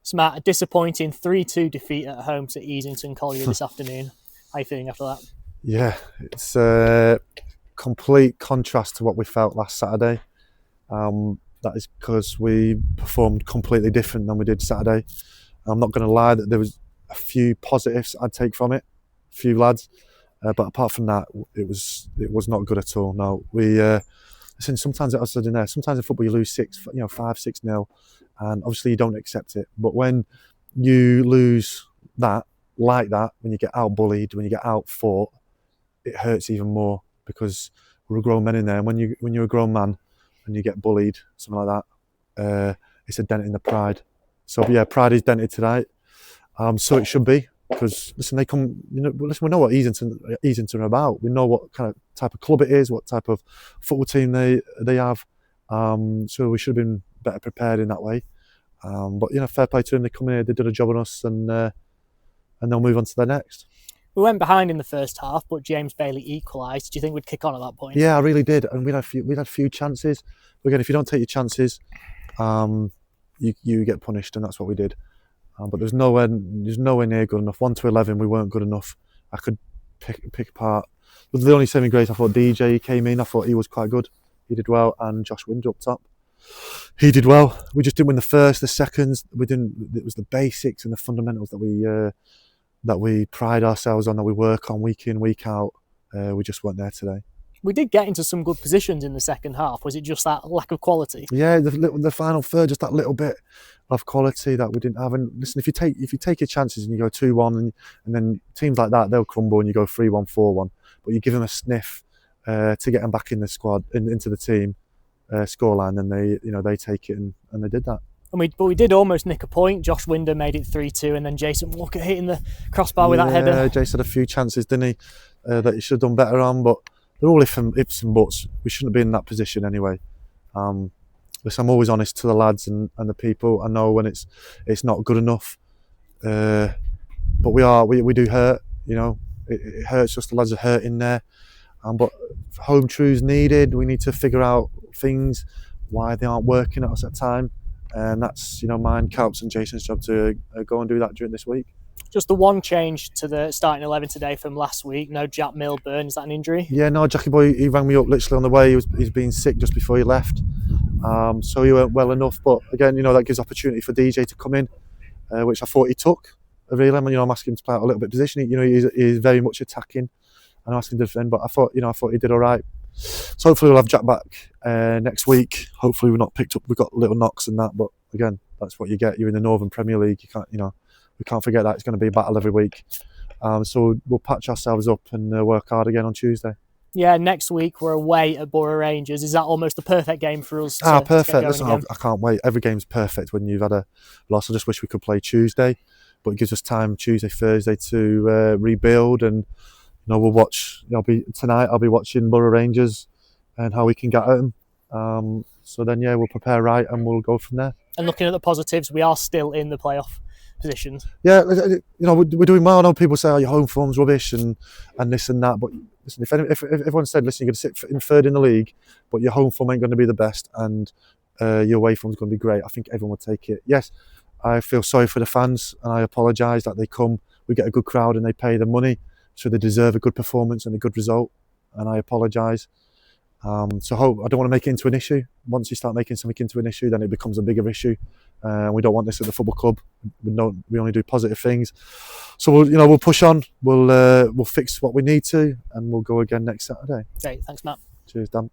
So Matt, a disappointing 3-2 defeat at home to Easington Colliery this afternoon. How are you feeling after that? Yeah, it's a complete contrast to what we felt last Saturday. That is because we performed completely different than we did Saturday. I'm not going to lie that there was a few positives I'd take from it, a few lads, but apart from that, it was not good at all. No, sometimes sometimes in football you lose 5-6-0, and obviously you don't accept it. But when you lose that, like that, when you get out bullied, when you get out fought, it hurts even more because we're grown men in there. And when you're a grown man and you get bullied, something like that, it's a dent in the pride. So yeah, pride is dented tonight. So it should be, because listen, they come. We know what Easington are about. We know what kind of type of club it is, what type of football team they have. So we should have been better prepared in that way. But fair play to them. They come in here, they did a job on us, and they'll move on to their next. We went behind in the first half, but James Bailey equalised. Do you think we'd kick on at that point? Yeah, I really did, and we had few chances. Again, if you don't take your chances, you get punished, and that's what we did. But there's nowhere near good enough. 1 to 11, we weren't good enough. I could pick apart. But the only saving grace, I thought DJ came in. I thought he was quite good. He did well, and Josh Winder up top. He did well. We just didn't win the first, the seconds. We didn't. It was the basics and the fundamentals that we pride ourselves on, that we work on week in, week out. We just weren't there today. We did get into some good positions in the second half. Was it just that lack of quality? Yeah, the final third, just that little bit of quality that we didn't have. And listen, if you take your chances and you go 2-1, and then teams like that, they'll crumble and you go 3-1, 4-1. But you give them a sniff to get them back in the squad, into the team scoreline, and they take it, and they did that. But we did almost nick a point. Josh Winder made it 3-2, and then Jason Walker hitting the crossbar with that header. Yeah, Jason had a few chances, didn't he, that he should have done better on, but they're all ifs and buts. We shouldn't have been in that position anyway. Listen, I'm always honest to the lads and the people. I know when it's not good enough, but we do hurt. It hurts us. The lads are hurting there. But home truths needed. We need to figure out things, why they aren't working at us at time. And that's, mine, Calp's and Jason's job to go and do that during this week. Just the one change to the starting 11 today from last week. No Jack Milburn. Is that an injury? Yeah, no, Jackie boy, he rang me up literally on the way. He's been sick just before he left. So he weren't well enough. But again, that gives opportunity for DJ to come in, which I thought he took. Really, I'm asking him to play out a little bit of position. He's very much attacking, and I'm asking him to defend. But I thought he did all right. So hopefully we'll have Jack back next week. Hopefully we've got little knocks and that, but again, that's what you get. You're in the Northern Premier League. You can't, we can't forget that it's going to be a battle every week. So we'll patch ourselves up and work hard again on Tuesday. Yeah, next week we're away at Borough Rangers. Is that almost the perfect game for us? Perfect. Listen, I can't wait. Every game's perfect when you've had a loss. I just wish we could play Tuesday, but it gives us time Tuesday, Thursday to rebuild, and we'll watch. Tonight I'll be watching Borough Rangers and how we can get at them. So then, we'll prepare right and we'll go from there. And looking at the positives, we are still in the playoff positions. Yeah, we're doing well. I know people say, your home form's rubbish and this and that. But listen, if everyone said, listen, you're going to sit in third in the league, but your home form ain't going to be the best and your away form's going to be great, I think everyone will take it. Yes, I feel sorry for the fans and I apologise that they come. We get a good crowd and they pay the money, so they deserve a good performance and a good result. And I apologise. So I don't want to make it into an issue. Once you start making something into an issue, then it becomes a bigger issue. We don't want this at the football club. We only do positive things. So we'll push on. We'll fix what we need to, and we'll go again next Saturday. Great, thanks, Matt. Cheers, Dan.